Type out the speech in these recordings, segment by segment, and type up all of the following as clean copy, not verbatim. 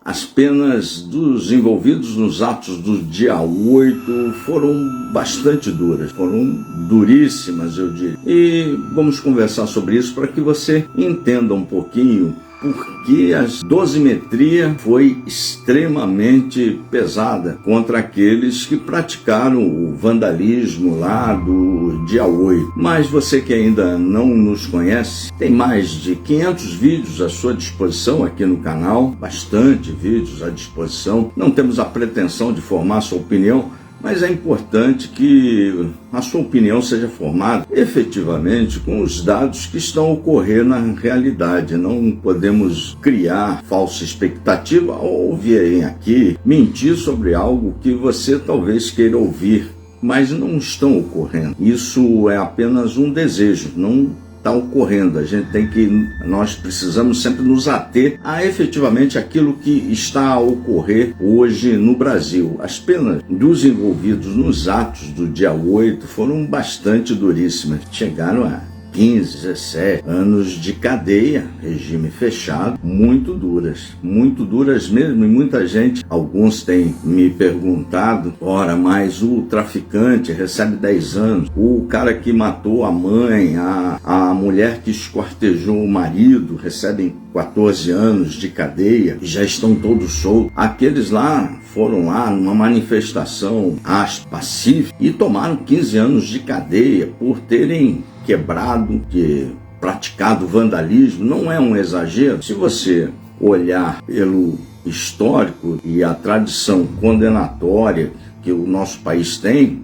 As penas dos envolvidos nos atos do dia 8 foram bastante duras, foram duríssimas, eu diria. E vamos conversar sobre isso para que você entenda um pouquinho porque a dosimetria foi extremamente pesada contra aqueles que praticaram o vandalismo lá do dia 8. Mas você que ainda não nos conhece, tem mais de 500 vídeos à sua disposição aqui no canal, bastante vídeos à disposição. Não temos a pretensão de formar sua opinião, mas é importante que a sua opinião seja formada efetivamente com os dados que estão ocorrendo na realidade. Não podemos criar falsa expectativa ou virem aqui mentir sobre algo que você talvez queira ouvir, mas não estão ocorrendo. Isso é apenas um desejo, não está ocorrendo. Nós precisamos sempre nos ater a efetivamente aquilo que está a ocorrer hoje no Brasil. As penas dos envolvidos nos atos do dia 8 foram bastante duríssimas. Chegaram a 15, 17 anos de cadeia, regime fechado, muito duras mesmo. E muita gente, alguns têm me perguntado, ora, mas o traficante recebe 10 anos, o cara que matou a mãe, a mulher que esquartejou o marido, recebem 14 anos de cadeia e já estão todos soltos. Aqueles lá foram lá numa manifestação pacífica e tomaram 15 anos de cadeia por terem praticado vandalismo. Não é um exagero. Se você olhar pelo histórico e a tradição condenatória que o nosso país tem,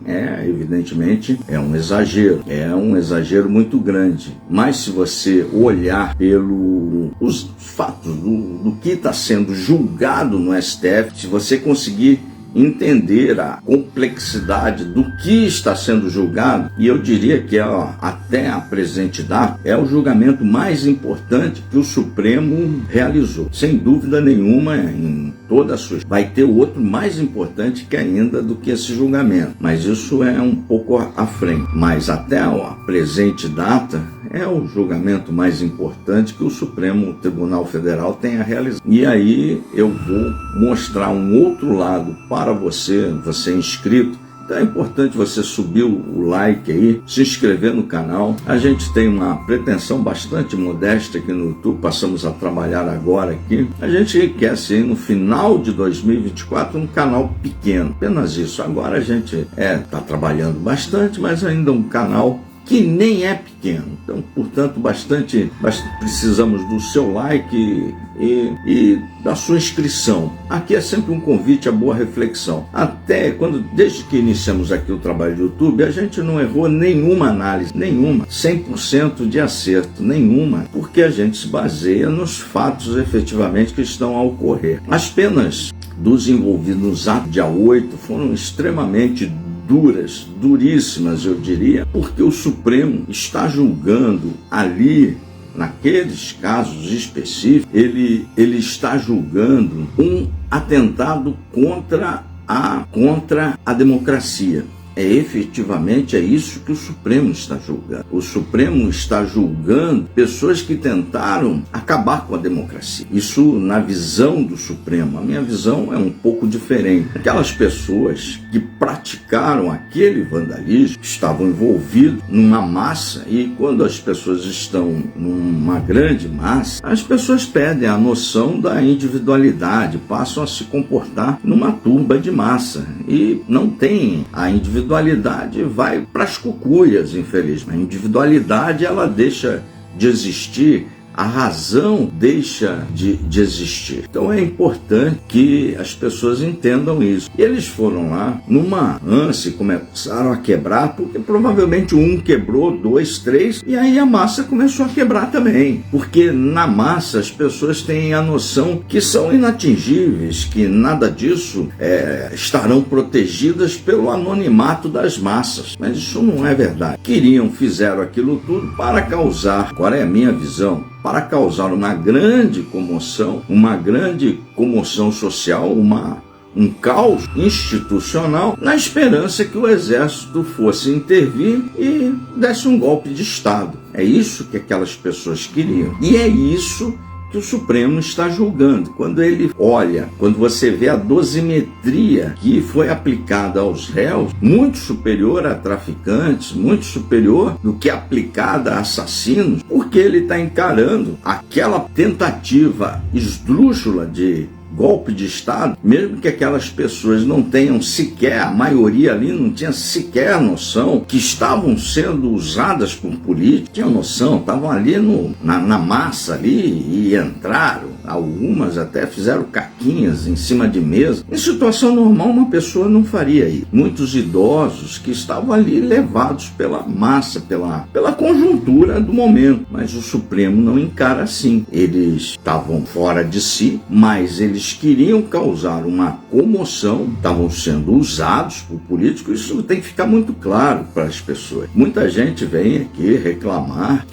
evidentemente, é um exagero muito grande. Mas se você olhar pelos fatos do que está sendo julgado no STF, se você conseguir entender a complexidade do que está sendo julgado, e eu diria que até a presente data é o julgamento mais importante que o Supremo realizou, sem dúvida nenhuma. Em toda a sua vai ter outro mais importante que ainda do que esse julgamento, mas isso é um pouco à frente. Mas até a presente data é o julgamento mais importante que o Supremo Tribunal Federal tenha realizado. E aí eu vou mostrar um outro lado para você inscrito. Então é importante você subir o like aí, se inscrever no canal. A gente tem uma pretensão bastante modesta aqui no YouTube, passamos a trabalhar agora aqui. A gente quer ser no final de 2024 um canal pequeno, apenas isso. Agora a gente está trabalhando bastante, mas ainda um canal que nem é pequeno. Então, portanto, precisamos do seu like e da sua inscrição. Aqui é sempre um convite à boa reflexão. Desde que iniciamos aqui o trabalho do YouTube, a gente não errou nenhuma análise, 100% de acerto, porque a gente se baseia nos fatos efetivamente que estão a ocorrer. As penas dos envolvidos nos atos dia 8 foram extremamente duríssimas, eu diria, porque o Supremo está julgando ali, naqueles casos específicos, ele está julgando um atentado contra a democracia. Efetivamente é isso que o Supremo está julgando. O Supremo está julgando pessoas que tentaram acabar com a democracia. Isso na visão do Supremo. A minha visão é um pouco diferente. Aquelas pessoas que praticaram aquele vandalismo estavam envolvidos numa massa, e quando as pessoas estão numa grande massa, as pessoas perdem a noção da individualidade, passam a se comportar numa turba de massa e não tem a individualidade, vai para as cucuias, infelizmente. A individualidade, ela deixa de existir, a razão deixa de existir. Então é importante que as pessoas entendam isso. E eles foram lá numa ânsia, começaram a quebrar, porque provavelmente um quebrou, 2, 3, e aí a massa começou a quebrar também. Porque na massa as pessoas têm a noção que são inatingíveis, que nada disso estarão protegidas pelo anonimato das massas. Mas isso não é verdade. Fizeram aquilo tudo para causar, agora é a minha visão, para causar uma grande comoção social, um caos institucional, na esperança que o exército fosse intervir e desse um golpe de Estado. É isso que aquelas pessoas queriam. E é isso que o Supremo está julgando. Quando ele olha, quando você vê a dosimetria que foi aplicada aos réus, muito superior a traficantes, muito superior do que aplicada a assassinos, porque ele está encarando aquela tentativa esdrúxula de golpe de Estado, mesmo que aquelas pessoas não tenham sequer, a maioria ali não tinha sequer noção que estavam sendo usadas por políticos, tinham noção, estavam ali na massa ali e entraram, algumas até fizeram caquinhas em cima de mesa. Em situação normal uma pessoa não faria isso. Muitos idosos que estavam ali levados pela massa, pela conjuntura do momento, mas o Supremo não encara assim. Eles estavam fora de si, mas eles queriam causar uma comoção, estavam sendo usados por políticos. Isso tem que ficar muito claro para as pessoas. Muita gente vem aqui reclamar,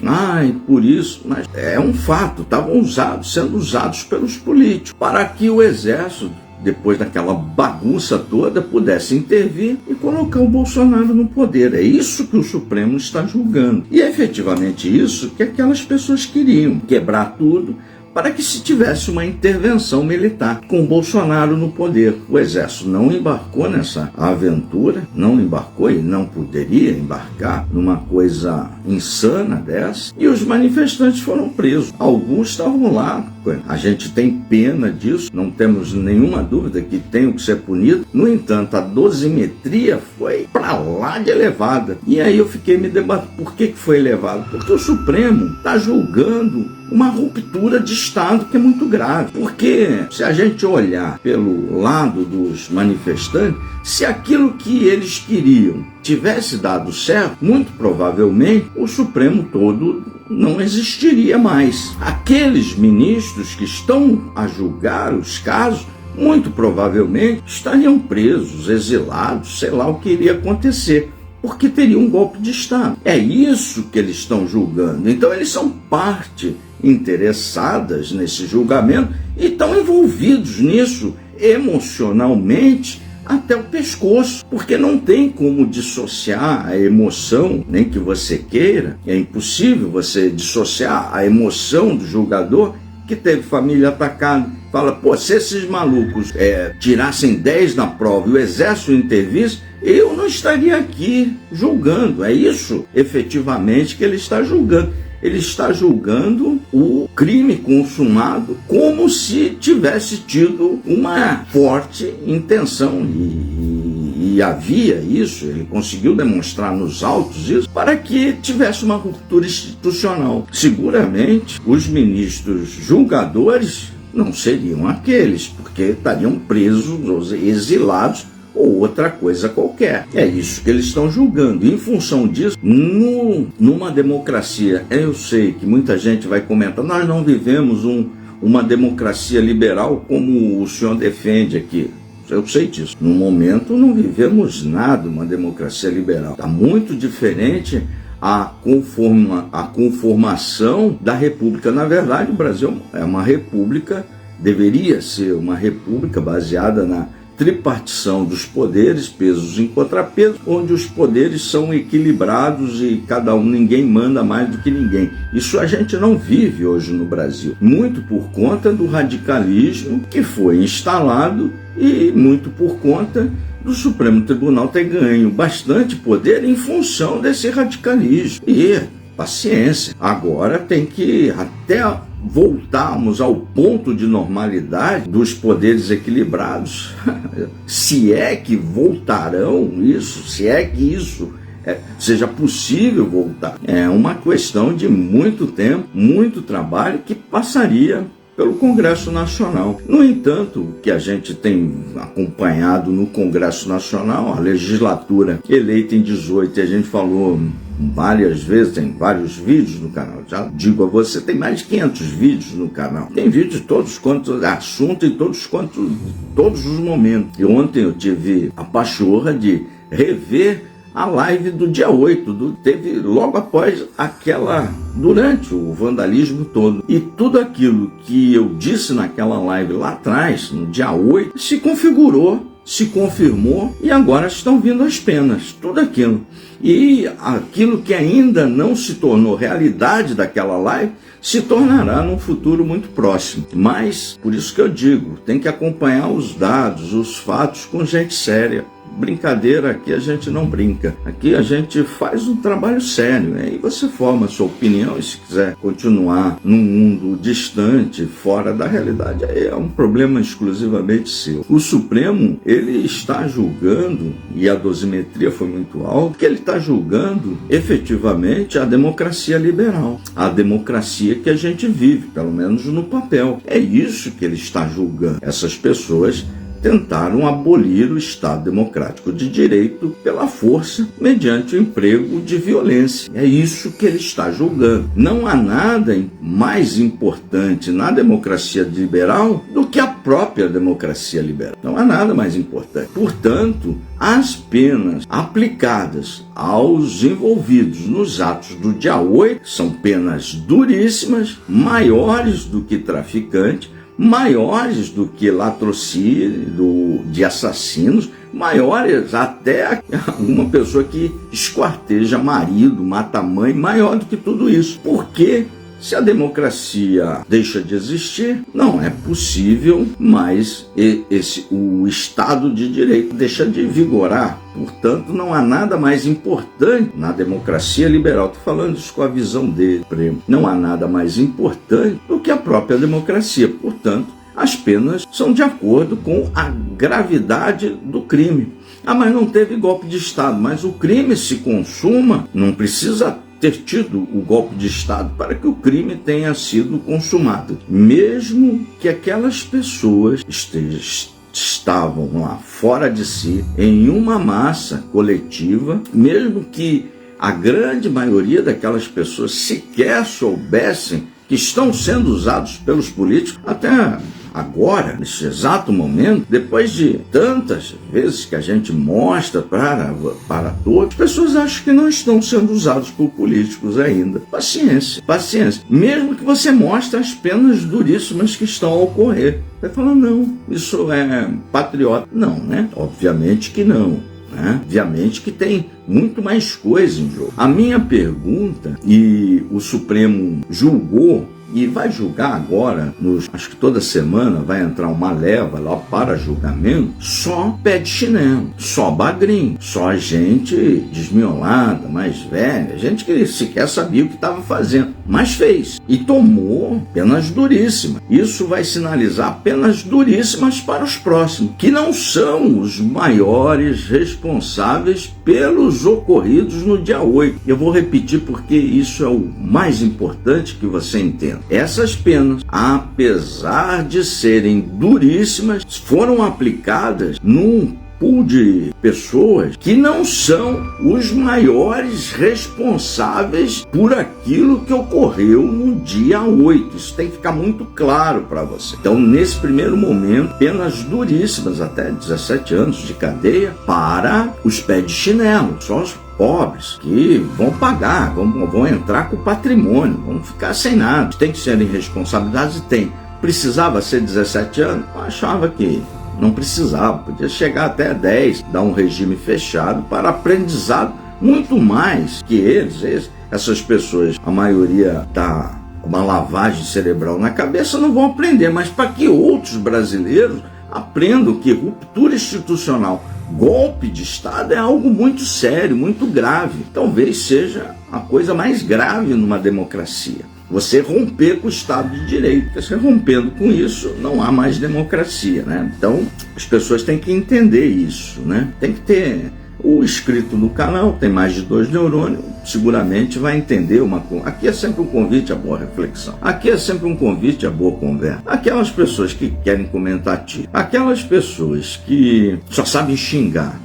por isso, mas é um fato, estavam sendo usados pelos políticos, para que o exército, depois daquela bagunça toda, pudesse intervir e colocar o Bolsonaro no poder. É isso que o Supremo está julgando. E é efetivamente isso que aquelas pessoas queriam, quebrar tudo, para que se tivesse uma intervenção militar com Bolsonaro no poder. O exército não embarcou nessa aventura, não embarcou e não poderia embarcar numa coisa insana dessa, e os manifestantes foram presos. Alguns estavam lá, a gente tem pena disso, não temos nenhuma dúvida que tem que ser punido. No entanto, a dosimetria foi para lá de elevada. E aí eu fiquei me debatendo, por que foi elevado? Porque o Supremo está julgando uma ruptura de Estado que é muito grave. Porque se a gente olhar pelo lado dos manifestantes, se aquilo que eles queriam tivesse dado certo, muito provavelmente o Supremo todo não existiria mais. Aqueles ministros que estão a julgar os casos, muito provavelmente estariam presos, exilados, sei lá o que iria acontecer, porque teria um golpe de Estado. É isso que eles estão julgando. Então eles são parte interessadas nesse julgamento e estão envolvidos nisso emocionalmente até o pescoço, porque não tem como dissociar a emoção, nem que você queira, é impossível você dissociar a emoção do julgador que teve família atacada. Fala, se esses malucos tirassem 10 na prova e o exército intervisse, eu não estaria aqui julgando. É isso efetivamente que ele está julgando. Ele está julgando o crime consumado como se tivesse tido uma forte intenção. E havia isso, ele conseguiu demonstrar nos autos isso, para que tivesse uma ruptura institucional. Seguramente, os ministros julgadores não seriam aqueles, porque estariam presos, exilados, ou outra coisa qualquer. É isso que eles estão julgando. E em função disso, numa democracia, eu sei que muita gente vai comentar, nós não vivemos uma democracia liberal como o senhor defende aqui. Eu sei disso. No momento não vivemos nada uma democracia liberal. Está muito diferente a conformação da república. Na verdade, o Brasil é uma república, deveria ser uma república baseada na tripartição dos poderes, pesos em contrapesos, onde os poderes são equilibrados e ninguém manda mais do que ninguém. Isso a gente não vive hoje no Brasil, muito por conta do radicalismo que foi instalado e muito por conta do Supremo Tribunal ter ganho bastante poder em função desse radicalismo. E paciência, agora tem que até voltarmos ao ponto de normalidade dos poderes equilibrados, se é que voltarão isso, se é que isso seja possível voltar. É uma questão de muito tempo, muito trabalho que passaria pelo Congresso Nacional. No entanto, o que a gente tem acompanhado no Congresso Nacional, a legislatura eleita em 18, a gente falou várias vezes, tem vários vídeos no canal, já digo a você, tem mais de 500 vídeos no canal, tem vídeos de todos quantos assuntos e todos os momentos. E ontem eu tive a pachorra de rever a live do dia 8, teve logo após durante o vandalismo todo. E tudo aquilo que eu disse naquela live lá atrás, no dia 8, se configurou, se confirmou e agora estão vindo as penas, tudo aquilo. E aquilo que ainda não se tornou realidade daquela live se tornará num futuro muito próximo. Mas, por isso que eu digo, tem que acompanhar os dados, os fatos com gente séria. Brincadeira aqui a gente não brinca. Aqui a gente faz um trabalho sério, né? E você forma a sua opinião, e se quiser continuar num mundo distante, fora da realidade, aí é um problema exclusivamente seu. O Supremo, ele está julgando, e a dosimetria foi muito alta, que ele está julgando efetivamente a democracia liberal, a democracia que a gente vive, pelo menos no papel. É isso que ele está julgando. Essas pessoas tentaram abolir o Estado Democrático de Direito pela força, mediante o emprego de violência. É isso que ele está julgando. Não há nada mais importante na democracia liberal do que a própria democracia liberal. Não há nada mais importante. Portanto, as penas aplicadas aos envolvidos nos atos do dia 8 são penas duríssimas, maiores do que traficante, maiores do que latrocínio de assassinos, maiores até uma pessoa que esquarteja marido, mata mãe, maior do que tudo isso. Porque se a democracia deixa de existir, não é possível mais o Estado de Direito deixa de vigorar. Portanto, não há nada mais importante na democracia liberal. Estou falando isso com a visão dele, Prêmio. Não há nada mais importante do que a própria democracia. Portanto, as penas são de acordo com a gravidade do crime. Ah, mas não teve golpe de Estado. Mas o crime se consuma, não precisa ter tido o golpe de Estado para que o crime tenha sido consumado. Mesmo que aquelas pessoas estavam lá fora de si, em uma massa coletiva, mesmo que a grande maioria daquelas pessoas sequer soubessem que estão sendo usados pelos políticos, até agora, nesse exato momento, depois de tantas vezes que a gente mostra para todos, as pessoas acham que não estão sendo usados por políticos ainda. Paciência, paciência. Mesmo que você mostre as penas duríssimas que estão a ocorrer. Você fala, não, isso é patriota. Não, né? Obviamente que não. Obviamente que tem muito mais coisa em jogo. A minha pergunta, e o Supremo julgou, e vai julgar agora, acho que toda semana vai entrar uma leva lá para julgamento, só pé de chinelo, só bagrinho, só gente desmiolada, mais velha, gente que sequer sabia o que estava fazendo, mas fez e tomou penas duríssimas. Isso vai sinalizar penas duríssimas para os próximos, que não são os maiores responsáveis pelos ocorridos no dia 8. Eu vou repetir porque isso é o mais importante que você entenda. Essas penas, apesar de serem duríssimas, foram aplicadas num pool de pessoas que não são os maiores responsáveis por aquilo que ocorreu no dia 8. Isso tem que ficar muito claro para você. Então, nesse primeiro momento, penas duríssimas, até 17 anos de cadeia, para os pés de chinelo, só os pobres que vão pagar, vão entrar com o patrimônio, vão ficar sem nada. Tem que serem responsabilidades, tem. Precisava ser 17 anos? Eu achava que não precisava, podia chegar até 10, dar um regime fechado para aprendizado, muito mais que essas pessoas, a maioria está com uma lavagem cerebral na cabeça, não vão aprender, mas para que outros brasileiros aprendam que ruptura institucional, golpe de Estado é algo muito sério, muito grave. Talvez seja a coisa mais grave numa democracia. Você romper com o Estado de Direito. Você rompendo com isso, não há mais democracia, né? Então, as pessoas têm que entender isso, né? Tem que ter o inscrito no canal, tem mais de 2 neurônios, seguramente vai entender uma coisa. Aqui é sempre um convite à boa reflexão. Aqui é sempre um convite à boa conversa. Aquelas pessoas que querem comentar aquelas pessoas que só sabem xingar,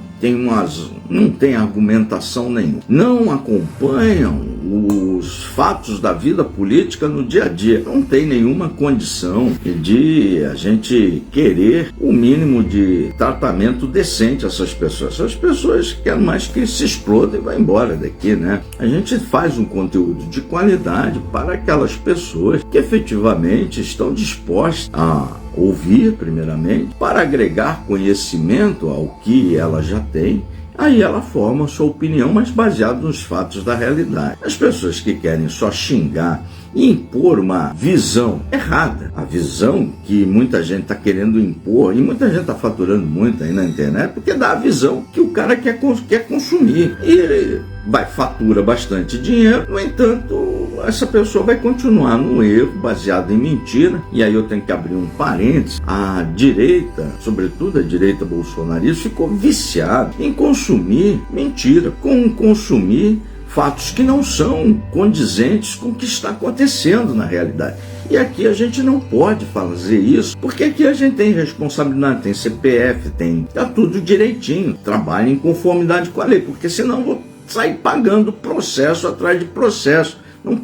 não tem argumentação nenhuma, não acompanham os fatos da vida política no dia a dia. Não tem nenhuma condição de a gente querer o mínimo de tratamento decente a essas pessoas. Essas pessoas querem mais que se explodam e vá embora daqui, né? A gente faz um conteúdo de qualidade para aquelas pessoas que efetivamente estão dispostas a ouvir, primeiramente, para agregar conhecimento ao que ela já tem. Aí ela forma a sua opinião, mas baseado nos fatos da realidade. As pessoas que querem só xingar e impor uma visão errada, a visão que muita gente está querendo impor, e muita gente está faturando muito aí na internet, porque dá a visão que o cara quer consumir. E ele fatura bastante dinheiro, no entanto, essa pessoa vai continuar no erro, baseado em mentira. E aí eu tenho que abrir um parênteses: a direita, sobretudo a direita bolsonarista, ficou viciada em consumir mentira, consumir fatos que não são condizentes com o que está acontecendo na realidade. E aqui a gente não pode fazer isso, porque aqui a gente tem responsabilidade, tem CPF, tá tudo direitinho, trabalha em conformidade com a lei, porque senão eu vou sair pagando processo atrás de processo. Não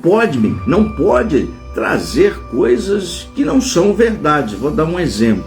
pode trazer coisas que não são verdade. Vou dar um exemplo.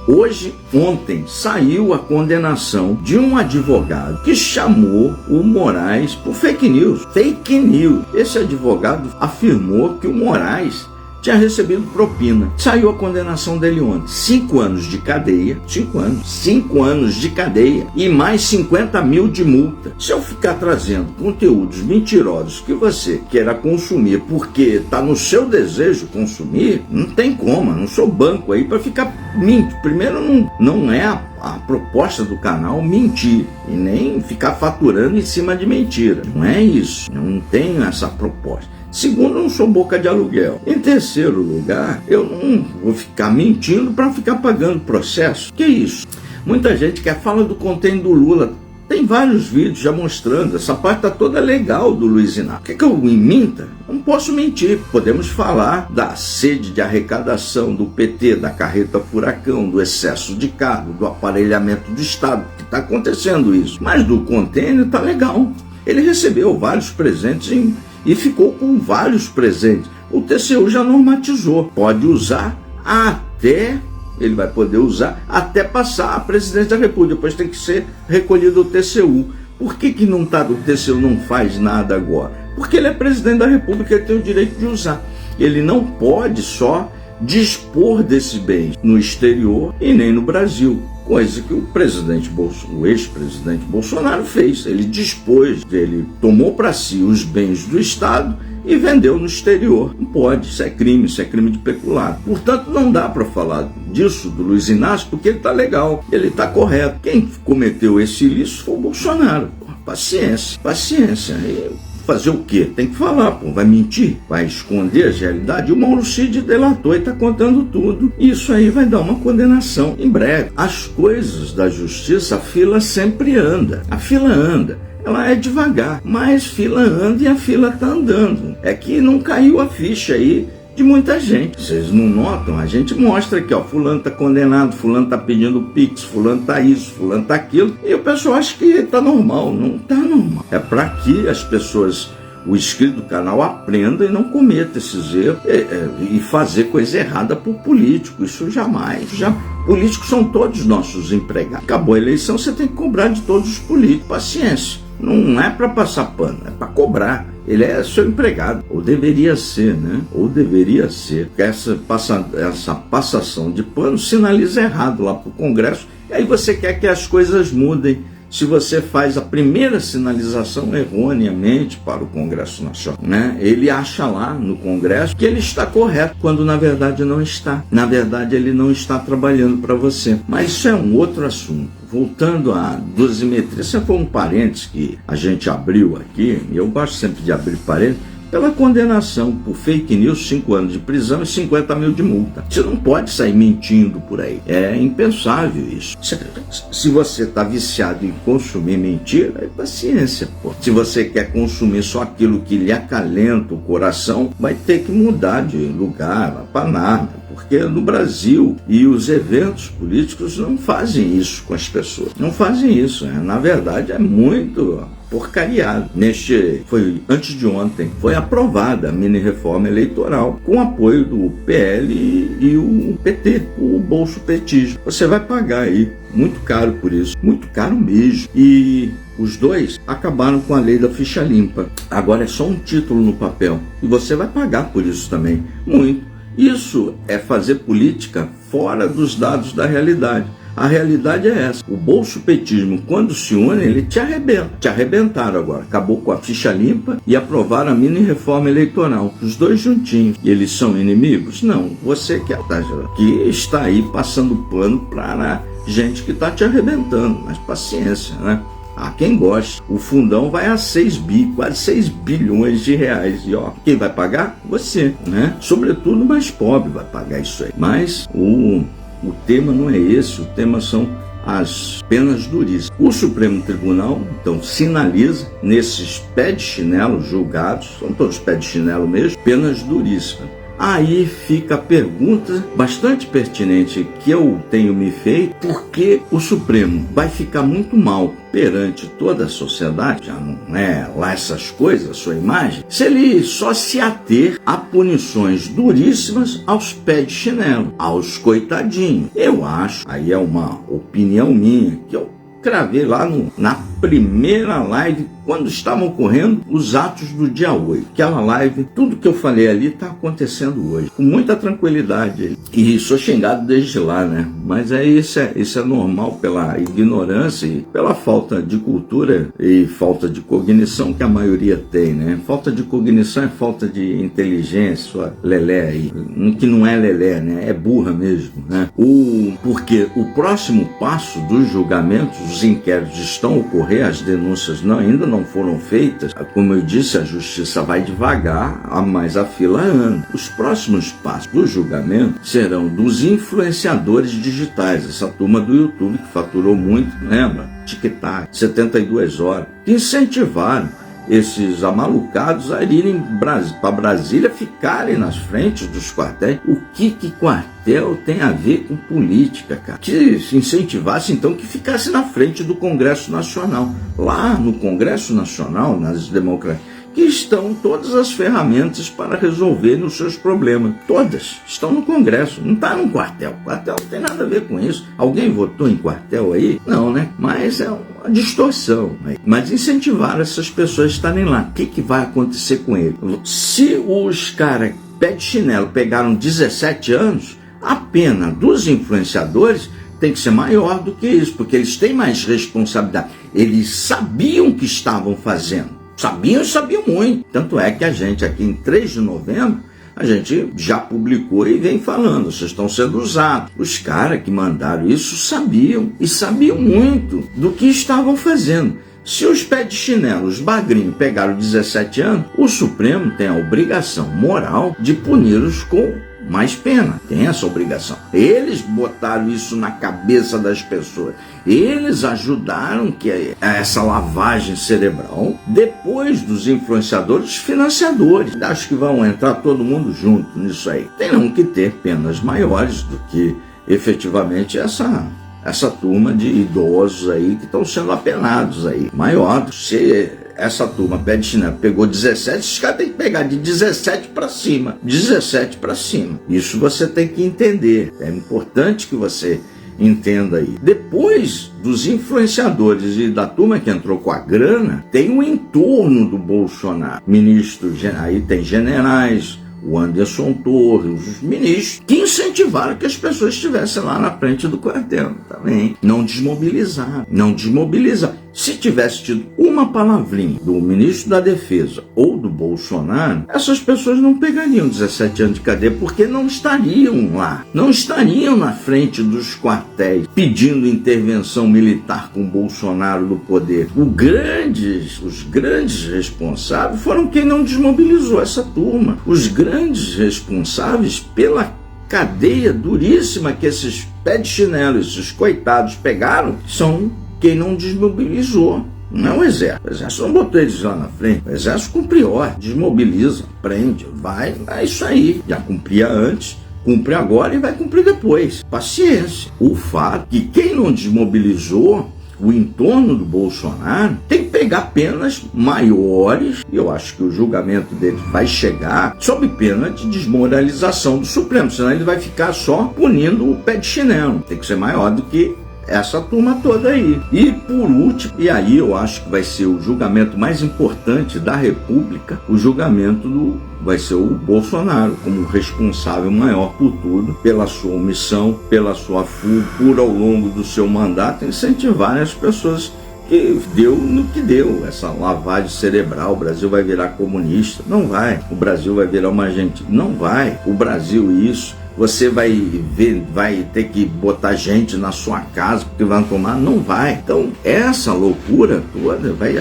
Ontem saiu a condenação de um advogado que chamou o Moraes por fake news. Fake news. Esse advogado afirmou que o Moraes tinha recebido propina. Saiu a condenação dele ontem. 5 anos de cadeia. 5 anos de cadeia e mais 50 mil de multa. Se eu ficar trazendo conteúdos mentirosos que você queira consumir porque está no seu desejo consumir, não tem como. Eu não sou banco aí para ficar mentindo. Primeiro, não é a proposta do canal mentir e nem ficar faturando em cima de mentira. Não é isso. Eu não tenho essa proposta. Segundo, eu não sou boca de aluguel. Em terceiro lugar, eu não vou ficar mentindo para ficar pagando processo. Que isso? Muita gente quer falar do conteúdo do Lula. Tem vários vídeos já mostrando. Essa parte está toda legal do Luiz Inácio. Quer que eu minta? Não posso mentir. Podemos falar da sede de arrecadação do PT, da carreta furacão, do excesso de cargo, do aparelhamento do Estado, que está acontecendo isso. Mas do container está legal. Ele recebeu vários presentes e ficou com vários presentes. O TCU já normatizou. Pode usar ele vai poder usar até passar a presidência da República. Depois tem que ser recolhido o TCU. Por que o TCU não faz nada agora? Porque ele é presidente da República, ele tem o direito de usar. Ele não pode só dispor desses bens no exterior e nem no Brasil. Coisa que o ex-presidente Bolsonaro fez. Ele dispôs, ele tomou para si os bens do Estado e vendeu no exterior. Não pode, isso é crime de peculato. Portanto, não dá para falar disso do Luiz Inácio, porque ele está legal, ele está correto. Quem cometeu esse ilícito foi o Bolsonaro. Paciência. E fazer o quê? Tem que falar, vai mentir? Vai esconder a realidade? E o Mauro Cid delatou e está contando tudo. E isso aí vai dar uma condenação em breve. As coisas da justiça, a fila sempre anda. Ela é devagar, mas fila anda e a fila está andando. É que não caiu a ficha aí de muita gente. Vocês não notam? A gente mostra aqui, fulano está condenado, fulano está pedindo pix, fulano está isso, fulano está aquilo. E o pessoal acha que está normal. Não está normal. É para que as pessoas, o inscrito do canal, aprenda e não cometa esses erros e fazer coisa errada por político. Isso jamais. Políticos são todos nossos empregados. Acabou a eleição, você tem que cobrar de todos os políticos. Paciência. Não é para passar pano, é para cobrar. Ele é seu empregado, ou deveria ser, né? Essa passação de pano sinaliza errado lá para o Congresso, e aí você quer que as coisas mudem. Se você faz a primeira sinalização erroneamente para o Congresso Nacional, né? Ele acha lá no Congresso que ele está correto, quando na verdade não está. Na verdade ele não está trabalhando para você. Mas isso é um outro assunto. Voltando à dosimetria, esse foi um parênteses que a gente abriu aqui, e eu gosto sempre de abrir parênteses, pela condenação por fake news, 5 anos de prisão e 50 mil de multa. Você não pode sair mentindo por aí. É impensável isso. Se você está viciado em consumir mentira, é paciência, pô. Se você quer consumir só aquilo que lhe acalenta o coração, vai ter que mudar de lugar, para nada. Porque no Brasil e os eventos políticos não fazem isso com as pessoas. Não fazem isso. Na verdade, é muito porcariado. Foi antes de ontem, foi aprovada a mini-reforma eleitoral com apoio do PL e o PT, o bolso petismo. Você vai pagar aí muito caro por isso, muito caro mesmo. E os dois acabaram com a lei da ficha limpa. Agora é só um título no papel e você vai pagar por isso também, muito. Isso é fazer política fora dos dados da realidade. A realidade é essa. O bolsopetismo, quando se une, ele te arrebenta. Te arrebentaram agora. Acabou com a ficha limpa e aprovaram a mini-reforma eleitoral. Os dois juntinhos. E eles são inimigos? Não. Você que está aí passando pano para gente que está te arrebentando. Mas paciência, né? Ah, quem gosta. O fundão vai a 6 bi, quase 6 bilhões de reais. E ó, quem vai pagar? Você, né? Sobretudo o mais pobre vai pagar isso aí. Mas o tema não é esse, o tema são as penas duríssimas. O Supremo Tribunal, então, sinaliza nesses pé de chinelo julgados, são todos pé de chinelo mesmo, penas duríssimas. Aí fica a pergunta bastante pertinente que eu tenho me feito, porque o Supremo vai ficar muito mal perante toda a sociedade, já não é lá essas coisas, a sua imagem, se ele só se ater a punições duríssimas aos pés de chinelo, aos coitadinhos. Eu acho, aí é uma opinião minha, que eu cravei lá na primeira live, quando estavam ocorrendo os atos do dia 8. Aquela live, tudo que eu falei ali está acontecendo hoje, com muita tranquilidade. E sou xingado desde lá, né? Mas isso é normal pela ignorância e pela falta de cultura e falta de cognição que a maioria tem, né? Falta de cognição é falta de inteligência, sua lelé aí, que não é lelé, né? É burra mesmo, né? Porque o próximo passo dos julgamentos, os inquéritos estão a ocorrer, as denúncias ainda não foram feitas. Como eu disse, a justiça vai devagar, mas a fila anda. Os próximos passos do julgamento serão dos influenciadores digitais, essa turma do YouTube que faturou muito, lembra? TikTok, 72 horas, que incentivaram esses amalucados a irem para Brasília, ficarem nas frentes dos quartéis. O que quartel tem a ver com política, cara? Que se incentivasse, então, que ficasse na frente do Congresso Nacional. Lá no Congresso Nacional, nas democracias, que estão todas as ferramentas para resolverem os seus problemas. Todas estão no Congresso, não está num quartel. Quartel não tem nada a ver com isso. Alguém votou em quartel aí? Não, né? Mas é uma distorção. Mas incentivar essas pessoas a estarem lá. O que vai acontecer com eles? Se os caras pé de chinelo pegaram 17 anos, a pena dos influenciadores tem que ser maior do que isso, porque eles têm mais responsabilidade. Eles sabiam o que estavam fazendo. Sabiam muito. Tanto é que a gente aqui em 3 de novembro, a gente já publicou e vem falando, vocês estão sendo usados. Os caras que mandaram isso sabiam, e sabiam muito do que estavam fazendo. Se os pés de chinelo, os bagrinhos, pegaram 17 anos, o Supremo tem a obrigação moral de puni-los com mais pena. Tem essa obrigação. Eles botaram isso na cabeça das pessoas. Eles ajudaram que essa lavagem cerebral, depois dos influenciadores, os financiadores. Acho que vão entrar todo mundo junto nisso aí. Terão que ter penas maiores do que efetivamente essa turma de idosos aí que estão sendo apenados aí. Maior. Se essa turma pé de chinelo pegou 17, esses caras têm que pegar de 17 para cima. 17 para cima. Isso você tem que entender. É importante que você entenda aí. Depois dos influenciadores e da turma que entrou com a grana, tem o entorno do Bolsonaro. Ministro, aí tem generais, o Anderson Torres, os ministros, que incentivaram que as pessoas estivessem lá na frente do quartel também. Não desmobilizaram. Se tivesse tido uma palavrinha do ministro da Defesa ou do Bolsonaro, essas pessoas não pegariam 17 anos de cadeia, porque não estariam lá. Não estariam na frente dos quartéis pedindo intervenção militar com o Bolsonaro no poder. Os grandes responsáveis foram quem não desmobilizou essa turma. Os grandes responsáveis pela cadeia duríssima que esses pé de chinelo, esses coitados pegaram, são quem não desmobilizou. Não é o exército. O exército não botou eles lá na frente. O exército cumpre ordem, desmobiliza, prende, vai, é isso aí. Já cumpria antes, cumpre agora e vai cumprir depois. Paciência. O fato que quem não desmobilizou o entorno do Bolsonaro, tem que pegar penas maiores, e eu acho que o julgamento dele vai chegar sob pena de desmoralização do Supremo, senão ele vai ficar só punindo o pé de chinelo. Tem que ser maior do que essa turma toda aí. E por último, e aí eu acho que vai ser o julgamento mais importante da República, o julgamento vai ser o Bolsonaro como responsável maior por tudo, pela sua omissão, pela sua fuga, por ao longo do seu mandato incentivar as pessoas que deu no que deu, essa lavagem cerebral. O Brasil vai virar comunista? Não vai. O Brasil vai virar uma Argentina? Não vai. O Brasil isso. Você vai ter que botar gente na sua casa porque vai tomar? Não vai. Então, essa loucura toda vai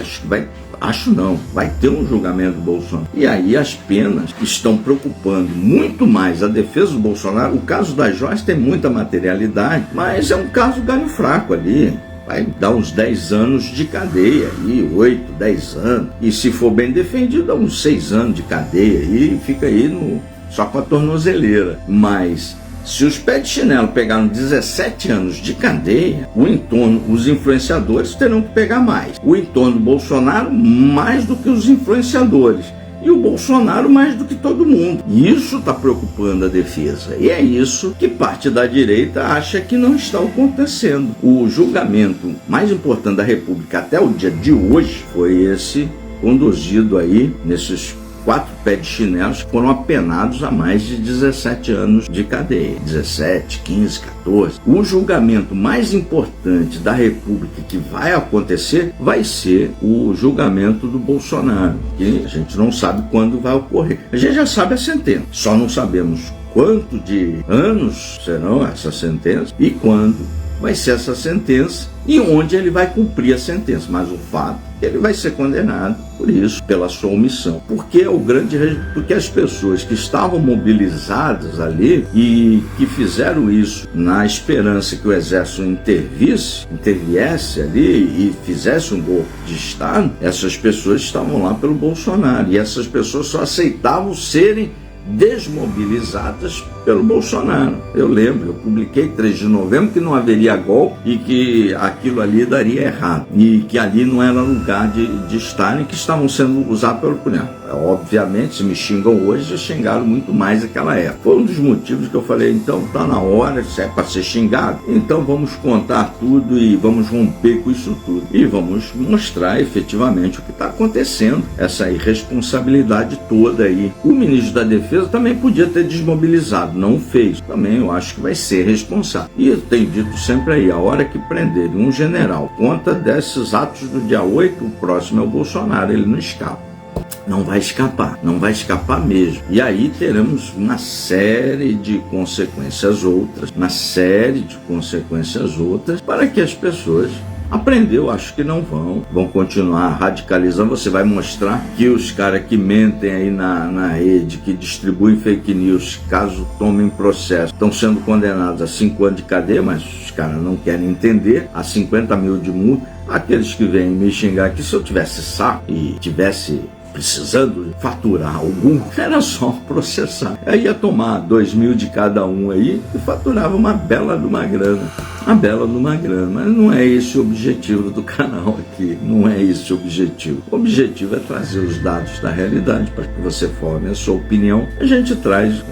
ter um julgamento do Bolsonaro. E aí as penas estão preocupando muito mais a defesa do Bolsonaro. O caso da Joyce tem muita materialidade, mas é um caso galho fraco ali. Vai dar uns 10 anos de cadeia aí, 8, 10 anos. E se for bem defendido, dá uns 6 anos de cadeia e fica aí só com a tornozeleira. Mas se os pés de chinelo pegaram 17 anos de cadeia, o entorno, os influenciadores terão que pegar mais. O entorno do Bolsonaro mais do que os influenciadores. E o Bolsonaro mais do que todo mundo. Isso está preocupando a defesa. E é isso que parte da direita acha que não está acontecendo. O julgamento mais importante da República até o dia de hoje foi esse conduzido aí nesses 4 pés de chinelos que foram apenados a mais de 17 anos de cadeia. 17, 15, 14. O julgamento mais importante da República que vai acontecer vai ser o julgamento do Bolsonaro, que a gente não sabe quando vai ocorrer. A gente já sabe a sentença, só não sabemos quanto de anos serão essa sentença e quando vai ser essa sentença e onde ele vai cumprir a sentença. Mas o fato é que ele vai ser condenado por isso, pela sua omissão. Porque as pessoas que estavam mobilizadas ali e que fizeram isso na esperança que o exército interviesse ali e fizesse um golpe de Estado, essas pessoas estavam lá pelo Bolsonaro. E essas pessoas só aceitavam serem desmobilizadas pelo Bolsonaro. Eu lembro, eu publiquei 3 de novembro que não haveria golpe e que aquilo ali daria errado e que ali não era lugar de estarem, que estavam sendo usados pelo Cunhado. Obviamente, se me xingam hoje, já xingaram muito mais naquela época. Foi um dos motivos que eu falei, então tá na hora, se é para ser xingado, então vamos contar tudo e vamos romper com isso tudo e vamos mostrar efetivamente o que está acontecendo, essa irresponsabilidade toda aí. O ministro da Defesa também podia ter desmobilizado, não fez. Também eu acho que vai ser responsável. E eu tenho dito sempre aí, a hora que prenderem um general conta desses atos do dia 8, o próximo é o Bolsonaro, ele não escapa. Não vai escapar mesmo. E aí teremos uma série de consequências outras, para que as pessoas aprendeu, acho que não vão continuar radicalizando. Você vai mostrar que os caras que mentem aí na rede, que distribuem fake news, caso tomem processo, estão sendo condenados a 5 anos de cadeia, mas os caras não querem entender, a 50 mil de multa. Aqueles que vêm me xingar aqui, se eu tivesse saco e tivesse precisando faturar algum, era só processar. Aí ia tomar 2 mil de cada um aí e faturava uma bela de uma grana. Mas não é esse o objetivo do canal aqui, não é esse o objetivo. O objetivo é trazer os dados da realidade para que você forme a sua opinião. A gente traz,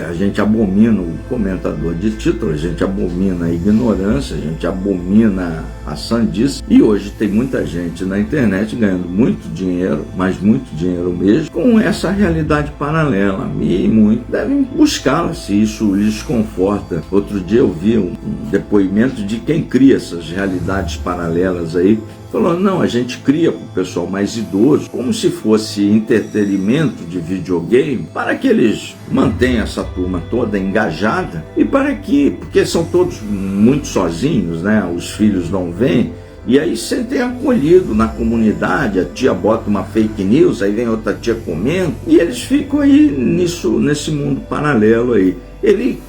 a gente abomina o comentador de título, a gente abomina a ignorância, a gente abomina a sandice. E hoje tem muita gente na internet ganhando muito dinheiro, mas muito dinheiro mesmo, com essa realidade paralela. E muitos devem buscá-la, se isso lhes conforta. Outro dia eu vi um depoimento de quem cria essas realidades paralelas aí, falando, não, a gente cria para o pessoal mais idoso, como se fosse entretenimento de videogame, para que eles mantenham essa turma toda engajada e porque são todos muito sozinhos, né? Os filhos não vêm, e aí se sentem acolhido na comunidade, a tia bota uma fake news, aí vem outra tia comendo, e eles ficam aí nesse mundo paralelo aí. Ele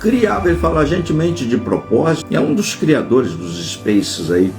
falava, a gente mente de propósito, é um dos criadores dos Spaces aí,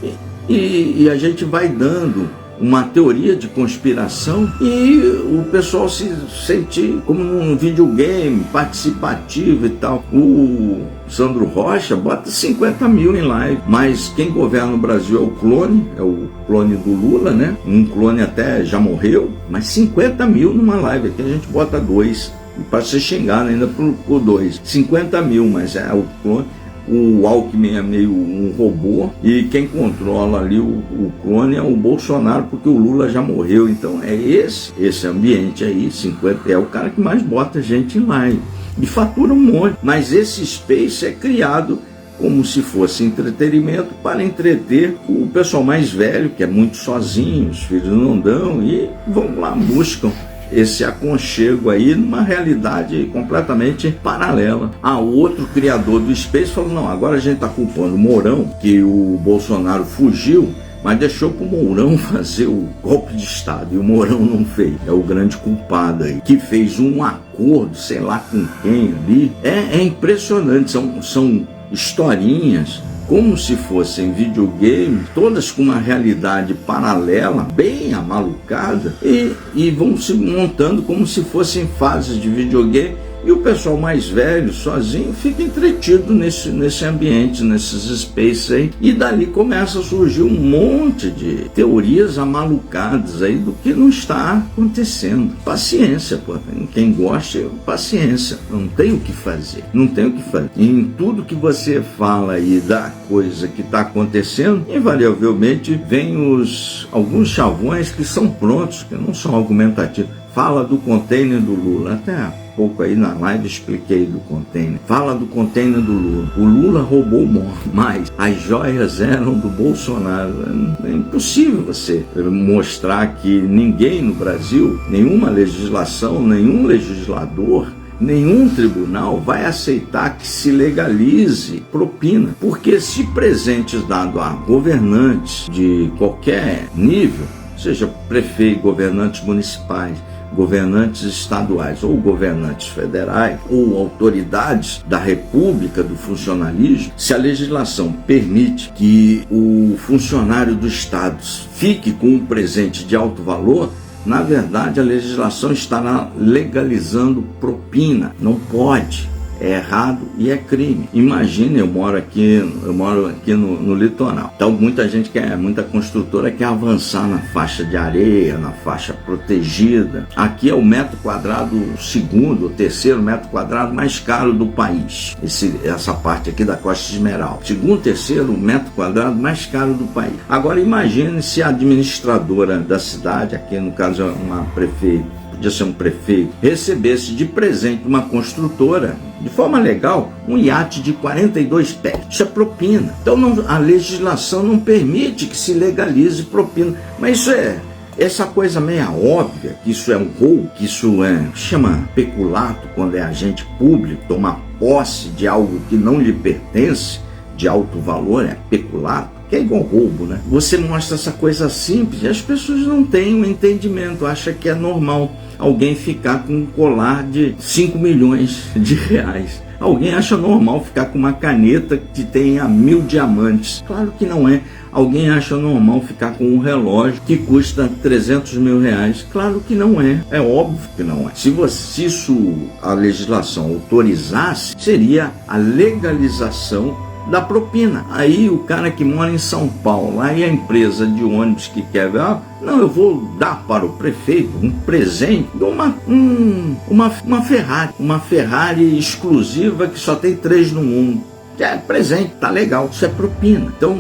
e a gente vai dando uma teoria de conspiração e o pessoal se sente como num videogame participativo e tal. O Sandro Rocha bota 50 mil em live, mas quem governa o Brasil é o clone do Lula, né? Um clone até já morreu, mas 50 mil numa live. Aqui a gente bota 2, para ser xingado ainda por 2. 50 mil, mas é o clone. O Alckmin é meio um robô e quem controla ali o clone é o Bolsonaro, porque o Lula já morreu. Então é esse ambiente aí, 50, é o cara que mais bota gente em live e fatura um monte. Mas esse space é criado como se fosse entretenimento para entreter o pessoal mais velho, que é muito sozinho, os filhos não dão, e vão lá, buscam esse aconchego aí numa realidade completamente paralela. Outro criador do Space falou, não, agora a gente está culpando o Mourão, que o Bolsonaro fugiu, mas deixou para o Mourão fazer o golpe de Estado, e o Mourão não fez. É o grande culpado aí, que fez um acordo, sei lá com quem ali. É impressionante, são historinhas como se fossem videogames, todas com uma realidade paralela, bem amalucada, e vão se montando como se fossem fases de videogame, e o pessoal mais velho, sozinho, fica entretido nesse ambiente, nesses spaces aí, e dali começa a surgir um monte de teorias amalucadas aí do que não está acontecendo. Paciência, pô. Quem gosta, paciência. Não tem o que fazer. Não tem o que fazer. E em tudo que você fala aí da coisa que está acontecendo, invariavelmente vem alguns chavões que são prontos, que não são argumentativos. Fala do container do Lula, até há pouco aí na live expliquei do container. Fala do container do Lula. O Lula roubou mais. As joias eram do Bolsonaro. É impossível você mostrar que ninguém no Brasil, nenhuma legislação, nenhum legislador, nenhum tribunal vai aceitar que se legalize propina. Porque se presentes dados a governantes de qualquer nível, seja prefeito, governantes municipais, governantes estaduais ou governantes federais ou autoridades da República, do funcionalismo, se a legislação permite que o funcionário do Estado fique com um presente de alto valor, na verdade a legislação estará legalizando propina. Não pode. É errado e é crime. Imagina, eu moro aqui no litoral. Então muita construtora quer avançar na faixa de areia, na faixa protegida. Aqui é o metro quadrado, o segundo ou terceiro metro quadrado mais caro do país. Essa parte aqui da Costa Esmeralda. Segundo, terceiro metro quadrado mais caro do país. Agora imagine se a administradora da cidade, aqui no caso uma prefeita, podia ser um prefeito, recebesse de presente uma construtora, de forma legal, um iate de 42 pés. Isso é propina. Então a legislação não permite que se legalize propina. Mas isso essa coisa meia óbvia, que isso é um roubo, que isso chama peculato, quando é agente público, tomar posse de algo que não lhe pertence, de alto valor, é peculato, que é igual roubo, né? Você mostra essa coisa simples e as pessoas não têm um entendimento, acham que é normal alguém ficar com um colar de 5 milhões de reais. Alguém acha normal ficar com uma caneta que tenha 1000 diamantes. Claro que não é. Alguém acha normal ficar com um relógio que custa 300 mil reais. Claro que não é. É óbvio que não é. Se isso a legislação autorizasse, seria a legalização da propina. Aí o cara que mora em São Paulo, aí a empresa de ônibus que quer ver, não, eu vou dar para o prefeito um presente de uma Ferrari, uma Ferrari exclusiva que só tem 3 no mundo. É presente, tá legal, isso é propina. Então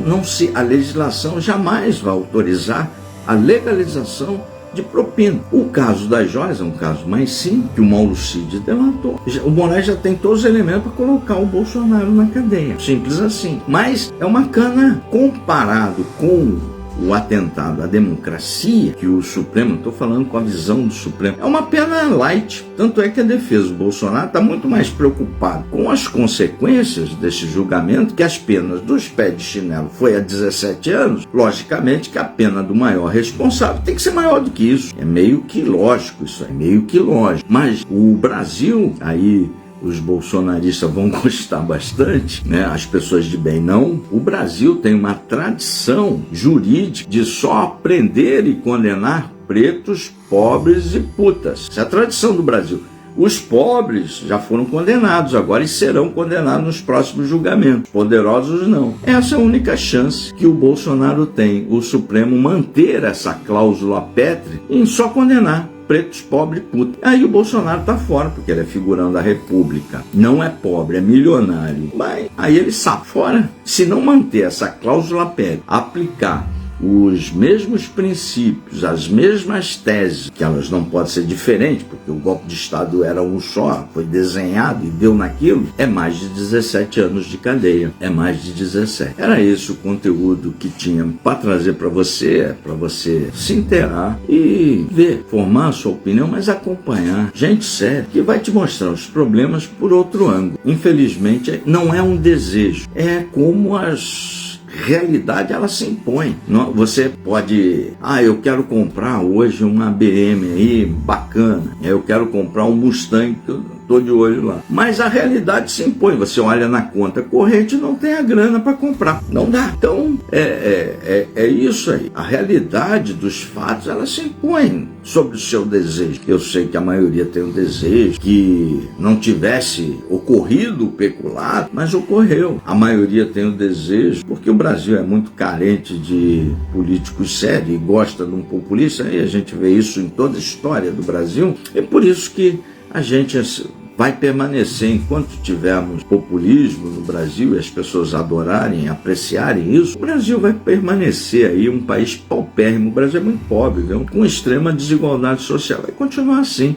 a legislação jamais vai autorizar a legalização de propina. O caso das joias é um caso mais simples, que o Mauro Cid delatou. O Moraes já tem todos os elementos para colocar o Bolsonaro na cadeia. Simples assim. Mas é uma cana comparado com o atentado à democracia, que o Supremo, estou falando com a visão do Supremo, é uma pena light. Tanto é que a defesa do Bolsonaro está muito mais preocupada com as consequências desse julgamento, que as penas dos pés de chinelo foi a 17 anos, logicamente que a pena do maior responsável tem que ser maior do que isso. É meio que lógico isso, é meio que lógico. Mas o Brasil, aí os bolsonaristas vão gostar bastante, né? As pessoas de bem não. O Brasil tem uma tradição jurídica de só prender e condenar pretos, pobres e putas. Essa é a tradição do Brasil. Os pobres já foram condenados agora e serão condenados nos próximos julgamentos. Poderosos não. Essa é a única chance que o Bolsonaro tem, o Supremo manter essa cláusula pétrea em só condenar pretos, pobres e putas. Aí o Bolsonaro tá fora, porque ele é figurão da República. Não é pobre, é milionário. Mas aí ele sai fora. Se não manter essa cláusula pétrea, aplicar os mesmos princípios, as mesmas teses, que elas não podem ser diferentes, porque o golpe de Estado era um só, foi desenhado e deu naquilo, é mais de 17 anos de cadeia, é mais de 17. Era esse o conteúdo que tinha para trazer para você se inteirar e ver, formar a sua opinião, mas acompanhar gente séria, que vai te mostrar os problemas por outro ângulo. Infelizmente, não é um desejo, é como as realidade ela se impõe. Você pode, eu quero comprar hoje uma BM aí bacana, eu quero comprar um Mustang que eu tô de olho lá. Mas a realidade se impõe. Você olha na conta corrente e não tem a grana para comprar. Não dá. Então é isso aí. A realidade dos fatos ela se impõe sobre o seu desejo. Eu sei que a maioria tem um desejo que não tivesse ocorrido o peculato, mas ocorreu. A maioria tem um desejo, porque o Brasil é muito carente de políticos sérios e gosta de um populista, e a gente vê isso em toda a história do Brasil. É por isso que a gente vai permanecer, enquanto tivermos populismo no Brasil e as pessoas adorarem, apreciarem isso, o Brasil vai permanecer aí um país paupérrimo. O Brasil é muito pobre, viu? Com extrema desigualdade social. Vai continuar assim,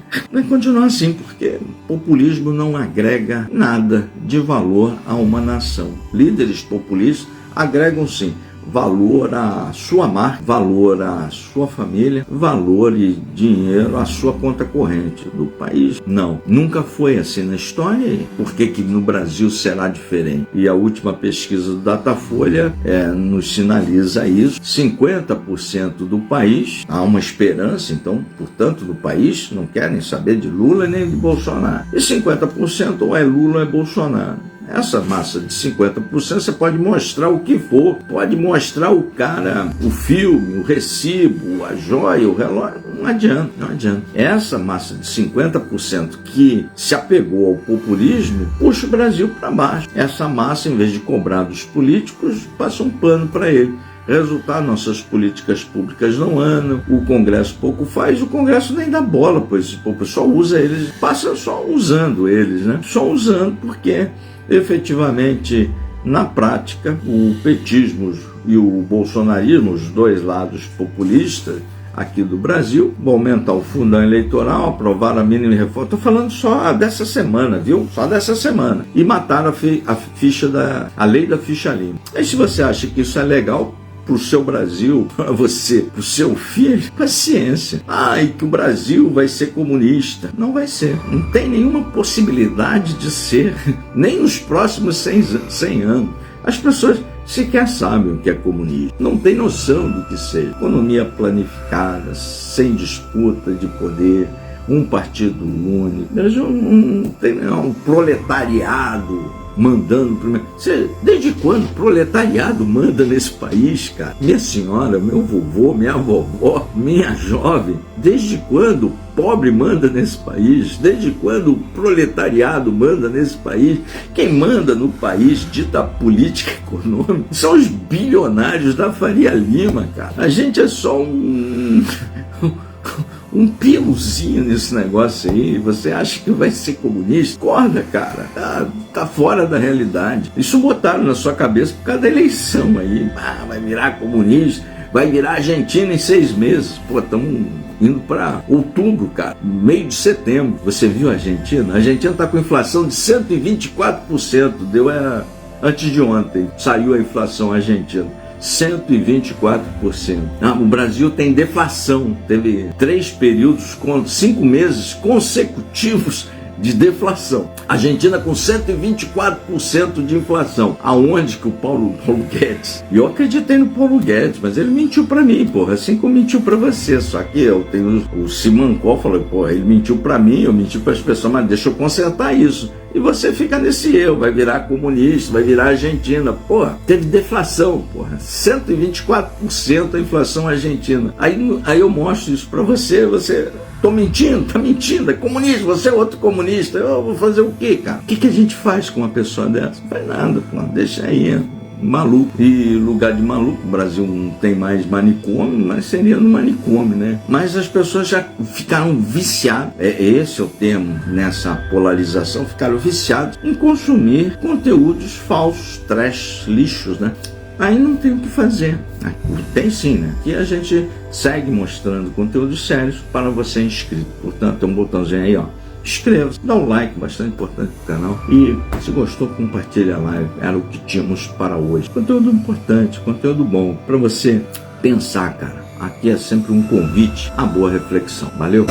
porque populismo não agrega nada de valor a uma nação. Líderes populistas agregam sim valor à sua marca, valor à sua família, valor e dinheiro à sua conta corrente do país. Não, nunca foi assim na história. Por que no Brasil será diferente? E a última pesquisa do Datafolha nos sinaliza isso. 50% do país, há uma esperança, então, portanto, do país, não querem saber de Lula nem de Bolsonaro. E 50% ou é Lula ou é Bolsonaro. Essa massa de 50% você pode mostrar o que for, pode mostrar o cara, o filme, o recibo, a joia, o relógio, não adianta. Essa massa de 50% que se apegou ao populismo puxa o Brasil para baixo. Essa massa, em vez de cobrar dos políticos, passa um pano para ele. Resultado, nossas políticas públicas não andam, o Congresso pouco faz, o Congresso nem dá bola, pois o povo só usa eles, passa só usando eles, né? Só usando porque efetivamente, na prática, o petismo e o bolsonarismo, os dois lados populistas aqui do Brasil, vão aumentar o fundão eleitoral, aprovar a mínima reforma. Estou falando só dessa semana, viu? Só dessa semana. E mataram a lei da ficha limpa. E se você acha que isso é legal para o seu Brasil, para você, para o seu filho, paciência. E que o Brasil vai ser comunista. Não vai ser. Não tem nenhuma possibilidade de ser, nem nos próximos 100 anos. As pessoas sequer sabem o que é comunismo. Não tem noção do que seja. Economia planificada, sem disputa de poder, um partido único. Um proletariado mandando primeiro. Desde quando o proletariado manda nesse país, cara? Minha senhora, meu vovô, minha vovó, minha jovem, desde quando o pobre manda nesse país? Desde quando o proletariado manda nesse país? Quem manda no país, dita a política econômica, são os bilionários da Faria Lima, cara. A gente é só um piozinho nesse negócio aí. Você acha que vai ser comunista? Acorda, cara. Tá fora da realidade. Isso botaram na sua cabeça por causa da eleição aí. Vai virar comunista, vai virar Argentina em 6 meses. Estamos indo para outubro, cara, meio de setembro. Você viu a Argentina? A Argentina tá com inflação de 124%. Antes de ontem, saiu a inflação argentina. 124%. O Brasil tem deflação. Teve 3 períodos com 5 meses consecutivos de deflação. Argentina com 124% de inflação. Aonde que o Paulo Guedes, e eu acreditei no Paulo Guedes, mas ele mentiu pra mim, porra, assim como mentiu pra você. Só que eu tenho o Simancol, falou, porra, ele mentiu pra mim, eu menti pras pessoas, mas deixa eu consertar isso. E você fica nesse erro, vai virar comunista, vai virar Argentina. Porra, teve deflação, porra, 124% a inflação argentina. Aí eu mostro isso pra você, tô mentindo, tá mentindo, é comunista, você é outro comunista, eu vou fazer o quê, cara? O que a gente faz com uma pessoa dessa? Não faz nada, pô, deixa aí, maluco. E lugar de maluco, o Brasil não tem mais manicômio, mas seria no manicômio, né? Mas as pessoas já ficaram viciadas, esse é o termo nessa polarização, ficaram viciados em consumir conteúdos falsos, trash, lixos, né? Aí não tem o que fazer. Tem sim, né? Que a gente segue mostrando conteúdos sérios para você inscrito. Portanto, tem um botãozinho aí, ó. Inscreva-se, dá um like, bastante importante pro canal. E se gostou, compartilha a live. Era o que tínhamos para hoje. Conteúdo importante, conteúdo bom. Para você pensar, cara. Aqui é sempre um convite à boa reflexão. Valeu?